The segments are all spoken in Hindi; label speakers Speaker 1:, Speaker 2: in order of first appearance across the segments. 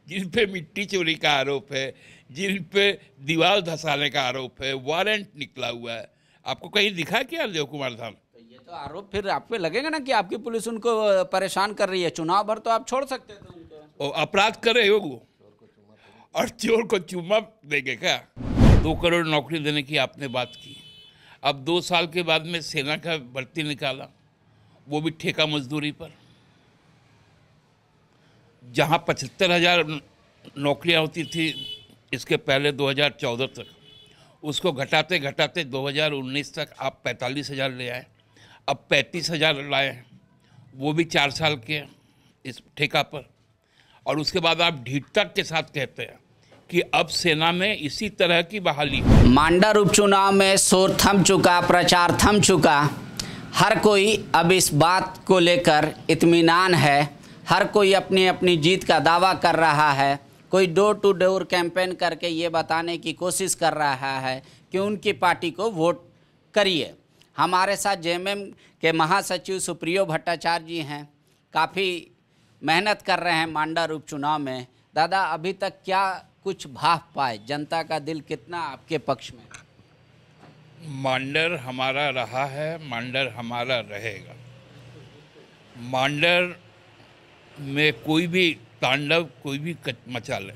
Speaker 1: जिन पे मिट्टी चोरी का आरोप है, जिन पे दीवार धंसाने का आरोप है, वारंट निकला हुआ है, आपको कहीं दिखा क्या देव कुमार धाम?
Speaker 2: ये तो आरोप फिर आप पे लगेगा ना कि आपकी पुलिस उनको परेशान कर रही है। चुनाव भर तो आप छोड़ सकते थे उनको।
Speaker 1: और अपराध कर रहे हो वो, और चोर को चुम्मा देंगे क्या? 2 करोड़ नौकरी देने की आपने बात की, अब 2 साल के बाद में सेना का भर्ती निकाला, वो भी ठेका मजदूरी पर। जहां 75,000 नौकरियां होती थी इसके पहले 2014 तक, उसको घटाते घटाते 2019 तक आप 45,000 ले आए, अब 35,000 लाए हैं, वो भी 4 साल के इस ठेका पर। और उसके बाद आप ढीठता के साथ कहते हैं कि अब सेना में इसी तरह की बहाली हो।
Speaker 2: मांडर उपचुनाव में शोर थम चुका, प्रचार थम चुका। हर कोई अब इस बात को लेकर इत्मीनान है, हर कोई अपनी अपनी जीत का दावा कर रहा है। कोई डोर टू डोर कैंपेन करके ये बताने की कोशिश कर रहा है कि उनकी पार्टी को वोट करिए। हमारे साथ जेएमएम के महासचिव सुप्रियो भट्टाचार्य जी हैं, काफ़ी मेहनत कर रहे हैं मांडर उपचुनाव में। दादा, अभी तक क्या कुछ भाव पाए, जनता का दिल कितना आपके पक्ष में?
Speaker 1: मांडर हमारा रहा है, मांडर हमारा रहेगा। मांडर में कोई भी तांडव कोई भी मचा ले,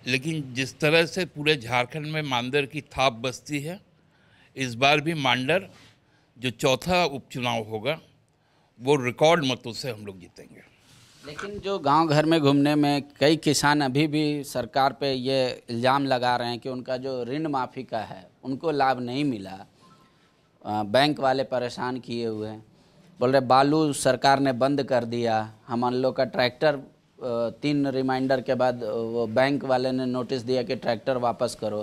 Speaker 1: लेकिन जिस तरह से पूरे झारखंड में मांडर की थाप बसती है, इस बार भी मांडर जो चौथा उपचुनाव होगा वो रिकॉर्ड मतों से हम लोग जीतेंगे।
Speaker 2: लेकिन जो गांव घर में घूमने में कई किसान अभी भी सरकार पे ये इल्ज़ाम लगा रहे हैं कि उनका जो ऋण माफ़ी का है उनको लाभ नहीं मिला, बैंक वाले परेशान किए हुए हैं। बोल रहे बालू सरकार ने बंद कर दिया, हम लोग का ट्रैक्टर 3 रिमाइंडर के बाद वो बैंक वाले ने नोटिस दिया कि ट्रैक्टर वापस करो।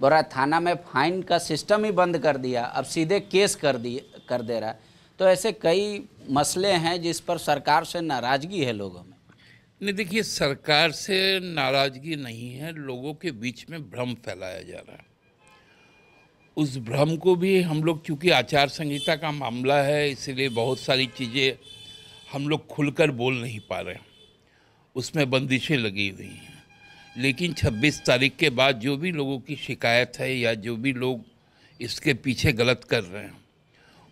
Speaker 2: बोल रहा थाना में फाइन का सिस्टम ही बंद कर दिया, अब सीधे केस कर दे रहा है। तो ऐसे कई मसले हैं जिस पर सरकार से नाराज़गी है लोगों में।
Speaker 1: नहीं, देखिए, सरकार से नाराज़गी नहीं है, लोगों के बीच में भ्रम फैलाया जा रहा है। उस भ्रम को भी हम लोग, चूँकि आचार संहिता का मामला है, इसलिए बहुत सारी चीज़ें हम लोग खुलकर बोल नहीं पा रहे हैं, उसमें बंदिशें लगी हुई हैं। लेकिन 26 तारीख के बाद जो भी लोगों की शिकायत है या जो भी लोग इसके पीछे गलत कर रहे हैं,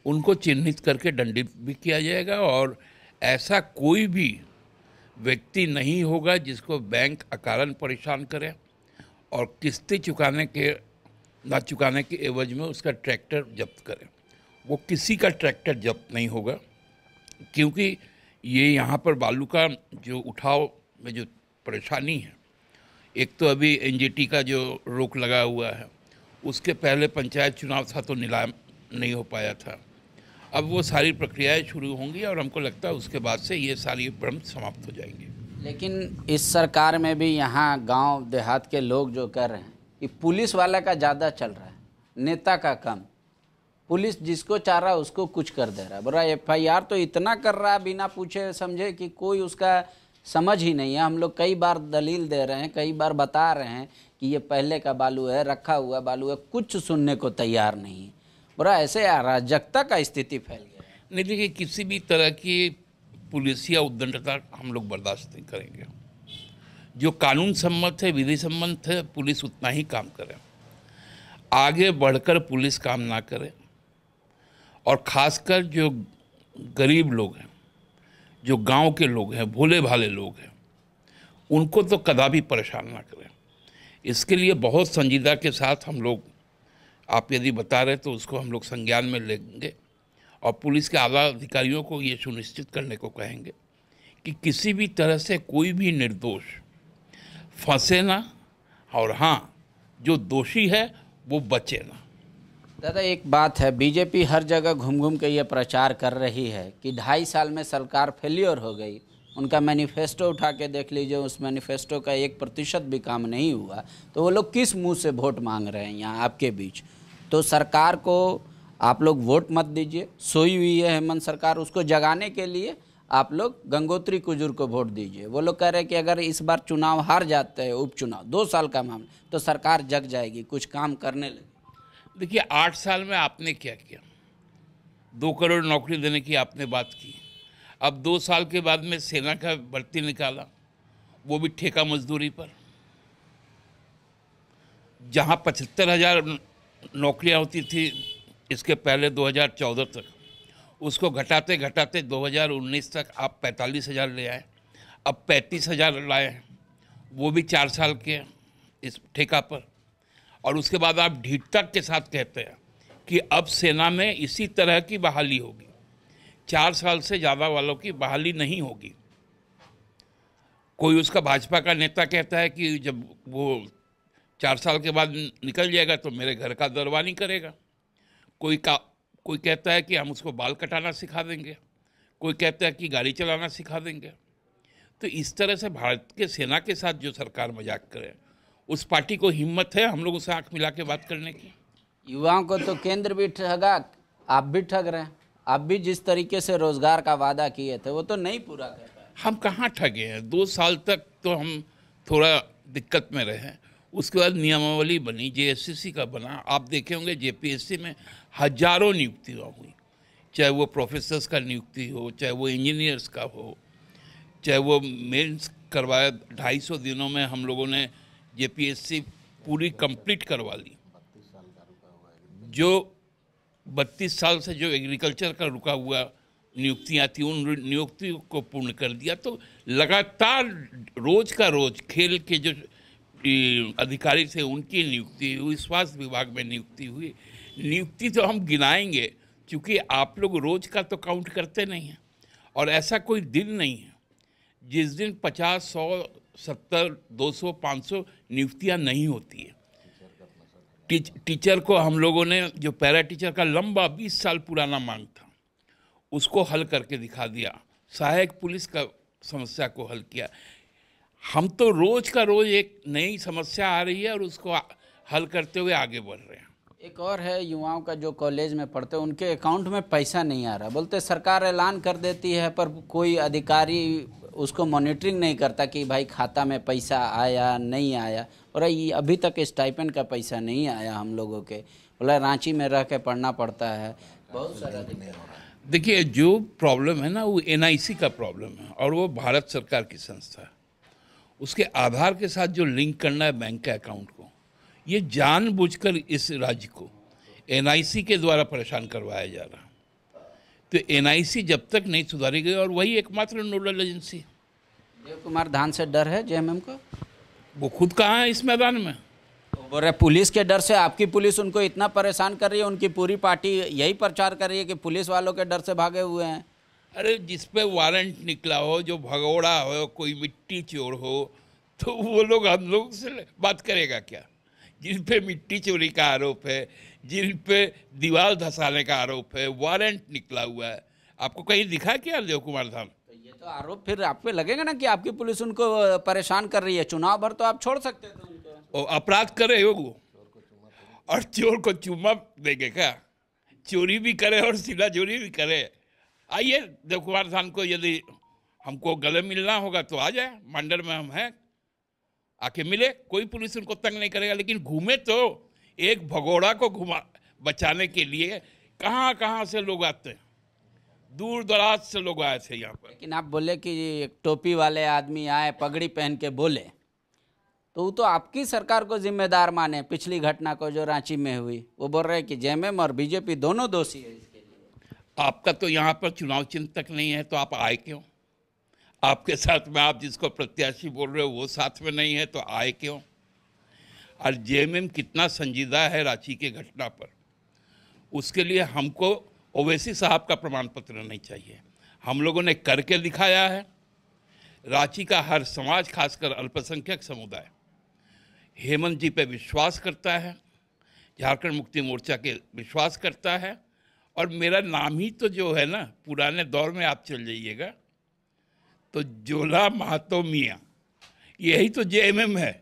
Speaker 1: उनको चिन्हित करके दंडित भी किया जाएगा। और ऐसा कोई भी व्यक्ति नहीं होगा जिसको बैंक अकारण परेशान करे और किस्तें ना चुकाने के एवज में उसका ट्रैक्टर जब्त करे। वो किसी का ट्रैक्टर जब्त नहीं होगा, क्योंकि ये यहाँ पर बालू का जो उठाव में जो परेशानी है, एक तो अभी एनजीटी का जो रोक लगा हुआ है, उसके पहले पंचायत चुनाव था तो नीलाम नहीं हो पाया था। अब वो सारी प्रक्रियाएं शुरू होंगी और हमको लगता है उसके बाद से ये सारी भ्रम समाप्त हो जाएंगे।
Speaker 2: लेकिन इस सरकार में भी यहाँ गांव देहात के लोग जो कर रहे हैं कि पुलिस वाला का ज़्यादा चल रहा है, नेता का कम। पुलिस जिसको चाह रहा है उसको कुछ कर दे रहा है। बोला FIR तो इतना कर रहा है बिना पूछे समझे कि कोई उसका समझ ही नहीं है। हम लोग कई बार दलील दे रहे हैं, कई बार बता रहे हैं कि ये पहले का बालू है, रखा हुआ बालू है, कुछ सुनने को तैयार नहीं है। बोला ऐसे अराजकता का स्थिति फैल गया।
Speaker 1: नहीं, देखिए, किसी भी तरह की पुलिस या उद्दंडता हम लोग बर्दाश्त नहीं करेंगे। जो कानून सम्मत है, विधि सम्मत है, पुलिस उतना ही काम करे, आगे बढ़कर पुलिस काम ना करे। और खासकर जो गरीब लोग हैं, जो गांव के लोग हैं, भोले भाले लोग हैं, उनको तो कदापि परेशान ना करें। इसके लिए बहुत संजीदा के साथ हम लोग, आप यदि बता रहे तो उसको हम लोग संज्ञान में लेंगे और पुलिस के आला अधिकारियों को ये सुनिश्चित करने को कहेंगे कि किसी भी तरह से कोई भी निर्दोष फंसे ना, और हाँ, जो दोषी है वो बचे ना।
Speaker 2: दादा, एक बात है, बीजेपी हर जगह घूम घूम के ये प्रचार कर रही है कि 2.5 साल में सरकार फेलियर हो गई। उनका मैनिफेस्टो उठा के देख लीजिए, उस मैनिफेस्टो का 1% भी काम नहीं हुआ। तो वो लोग किस मुंह से वोट मांग रहे हैं यहाँ आपके बीच? तो सरकार को आप लोग वोट मत दीजिए, सोई हुई है हेमंत सरकार, उसको जगाने के लिए आप लोग गंगोत्री कुजूर को वोट दीजिए। वो लोग कह रहे हैं कि अगर इस बार चुनाव हार जाते हैं, उपचुनाव 2 साल का मामला, तो सरकार जग जाएगी, कुछ काम करने लगे।
Speaker 1: देखिए, 8 साल में आपने क्या किया? 2 करोड़ नौकरी देने की आपने बात की, अब 2 साल के बाद में सेना का भर्ती निकाला, वो भी ठेका मजदूरी पर। जहाँ 75,000 नौकरियाँ होती थी इसके पहले 2014 तक, उसको घटाते घटाते 2019 तक आप 45,000 ले आए। अब 35,000 लाए हैं, वो भी 4 साल के इस ठेका पर। और उसके बाद आप ढीठता के साथ कहते हैं कि अब सेना में इसी तरह की बहाली होगी, 4 साल से ज़्यादा वालों की बहाली नहीं होगी। कोई उसका भाजपा का नेता कहता है कि जब वो 4 साल के बाद निकल जाएगा तो मेरे घर का दरवा नहीं करेगा। कोई कहता है कि हम उसको बाल कटाना सिखा देंगे, कोई कहता है कि गाड़ी चलाना सिखा देंगे। तो इस तरह से भारत के सेना के साथ जो सरकार मजाक करे, उस पार्टी को हिम्मत है हम लोगों से आंख मिला के बात करने की?
Speaker 2: युवाओं को तो केंद्र भी ठगा, आप भी ठग रहे हैं। आप भी जिस तरीके से रोजगार का वादा किए थे वो तो नहीं पूरा कर पाए।
Speaker 1: हम कहाँ ठगे हैं? 2 साल तक तो हम थोड़ा दिक्कत में रहे, उसके बाद नियमावली बनी, जेएससीसी का बना। आप देखे होंगे जेपीएससी में हजारों नियुक्तियाँ हुई, चाहे वो प्रोफेसर्स का नियुक्ति हो, चाहे वो इंजीनियर्स का हो, चाहे वो मेंस करवाया। 250 दिनों में हम लोगों ने जेपीएससी पूरी कंप्लीट करवा ली। जो 32 साल से जो एग्रीकल्चर का रुका हुआ नियुक्तियाँ थी, उन नियुक्तियों को पूर्ण कर दिया। तो लगातार रोज का रोज खेल के जो अधिकारी थे उनकी नियुक्ति हुई, स्वास्थ्य विभाग में नियुक्ति हुई। नियुक्ति तो हम गिनाएंगे, क्योंकि आप लोग रोज का तो काउंट करते नहीं हैं। और ऐसा कोई दिन नहीं है जिस दिन 50, 100, 70, 200, 500 नियुक्तियाँ नहीं होती है। टीचर को हम लोगों ने, जो पैरा टीचर का लंबा 20 साल पुराना मांग था, उसको हल करके दिखा दिया। सहायक पुलिस का समस्या को हल किया। हम तो रोज का रोज एक नई समस्या आ रही है और उसको हल करते हुए आगे बढ़ रहे हैं।
Speaker 2: एक और है, युवाओं का जो कॉलेज में पढ़ते हैं उनके अकाउंट में पैसा नहीं आ रहा। बोलते सरकार ऐलान कर देती है पर कोई अधिकारी उसको मॉनिटरिंग नहीं करता कि भाई खाता में पैसा आया नहीं आया। और ये अभी तक स्टाइपेंड का पैसा नहीं आया हम लोगों के। बोला रांची में रह के पढ़ना पड़ता है, बहुत सारा दिक्कत।
Speaker 1: देखिए, जो प्रॉब्लम है ना वो एनआईसी का प्रॉब्लम है, और वो भारत सरकार की संस्था है। उसके आधार के साथ जो लिंक करना है बैंक के अकाउंट को, ये जानबूझकर इस राज्य को एनआईसी के द्वारा परेशान करवाया जा रहा है। तो एनआईसी जब तक नहीं सुधारी गई, और वही एकमात्र नोडल एजेंसी।
Speaker 2: देव कुमार धान से डर है जेएमएम को?
Speaker 1: वो खुद कहाँ है इस मैदान में?
Speaker 2: बोल रहे पुलिस के डर से, आपकी पुलिस उनको इतना परेशान कर रही है, उनकी पूरी पार्टी यही प्रचार कर रही है कि पुलिस वालों के डर से भागे हुए हैं।
Speaker 1: अरे जिस पे वारंट निकला हो, जो भगोड़ा हो, कोई मिट्टी चोर हो, तो वो लोग हम लोग से बात करेगा क्या? जिन पे मिट्टी चोरी का आरोप है, जिन पे दीवार धंसाने का आरोप है, वारंट निकला हुआ है, आपको कहीं दिखा क्या देव कुमार धाम?
Speaker 2: तो ये तो आरोप फिर आप पे लगेगा ना कि आपकी पुलिस उनको परेशान कर रही है। चुनाव भर तो आप छोड़ सकते थे उनको।
Speaker 1: और अपराध करे हो वो, और चोर को चुम्मा देंगे क्या? चोरी भी करे और सीधा चोरी भी करे। आइए देव कुमार धाम को, यदि हमको गले मिलना होगा तो आ जाए, मंडल में हम हैं, आके मिले, कोई पुलिस उनको तंग नहीं करेगा। लेकिन घूमे तो एक भगोड़ा को बचाने के लिए कहाँ कहाँ से लोग आते हैं, दूर दराज से लोग आए थे यहाँ पर।
Speaker 2: लेकिन आप बोले कि एक टोपी वाले आदमी आए, पगड़ी पहन के बोले, तो वो तो आपकी सरकार को जिम्मेदार माने। पिछली घटना को जो रांची में हुई, वो बोल रहे हैं कि जेएमएम और बीजेपी दोनों दोषी है इसके लिए।
Speaker 1: आपका तो यहाँ पर चुनाव चिन्ह तक नहीं है, तो आप आए क्यों? आपके साथ में आप जिसको प्रत्याशी बोल रहे हो वो साथ में नहीं है, तो आए क्यों? और जेएमएम कितना संजीदा है रांची के घटना पर, उसके लिए हमको ओवैसी साहब का प्रमाण पत्र नहीं चाहिए। हम लोगों ने करके दिखाया है। रांची का हर समाज, खासकर अल्पसंख्यक समुदाय, हेमंत जी पे विश्वास करता है, झारखंड मुक्ति मोर्चा के विश्वास करता है। और मेरा नाम ही तो जो है ना, पुराने दौर में आप चल जाइएगा तो जोला महातो मियाँ, यही तो जेएमएम है।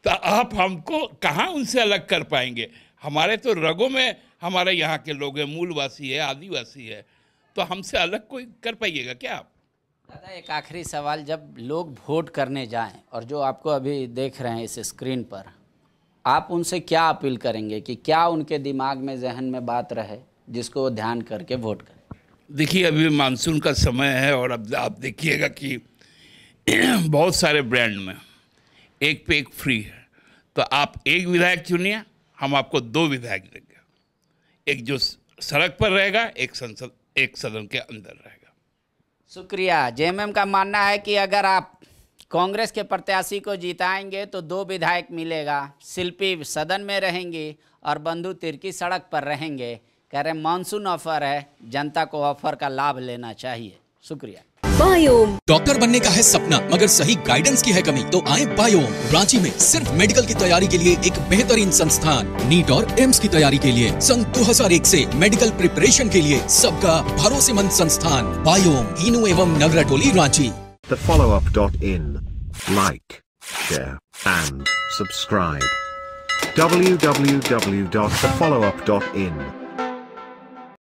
Speaker 1: तो आप हमको कहाँ उनसे अलग कर पाएंगे? हमारे तो रगों में हमारे यहाँ के लोग हैं, मूलवासी है, आदिवासी है, तो हमसे अलग कोई कर पाइएगा क्या आप?
Speaker 2: दादा एक आखिरी सवाल, जब लोग वोट करने जाएं और जो आपको अभी देख रहे हैं इस स्क्रीन पर, आप उनसे क्या अपील करेंगे कि क्या उनके दिमाग में, जहन में बात रहे जिसको वो ध्यान करके वोट करें?
Speaker 1: देखिए, अभी मानसून का समय है और अब आप देखिएगा कि बहुत सारे ब्रांड में एक पे एक फ्री है, तो आप एक विधायक चुनिए, हम आपको 2 विधायक देंगे। एक जो सड़क पर रहेगा, एक सदन के अंदर रहेगा।
Speaker 2: शुक्रिया। जेएमएम का मानना है कि अगर आप कांग्रेस के प्रत्याशी को जिताएंगे तो 2 विधायक मिलेगा, शिल्पी सदन में रहेंगी और बंधु तिर्की सड़क पर रहेंगे। कह रहे मानसून ऑफर है, जनता को ऑफर का लाभ लेना चाहिए। शुक्रिया।
Speaker 3: बायोम।
Speaker 4: डॉक्टर बनने का है सपना मगर सही गाइडेंस की है कमी, तो आए बायोम। रांची में सिर्फ मेडिकल की तैयारी के लिए एक बेहतरीन संस्थान, नीट और एम्स की तैयारी के लिए सन 2001 से मेडिकल प्रिपरेशन के लिए सबका भरोसेमंद संस्थान बायोम, इनू एवं नगरा टोली, Ranchi.
Speaker 5: thefollowup.in. Like, share and subscribe. www.thefollowup.in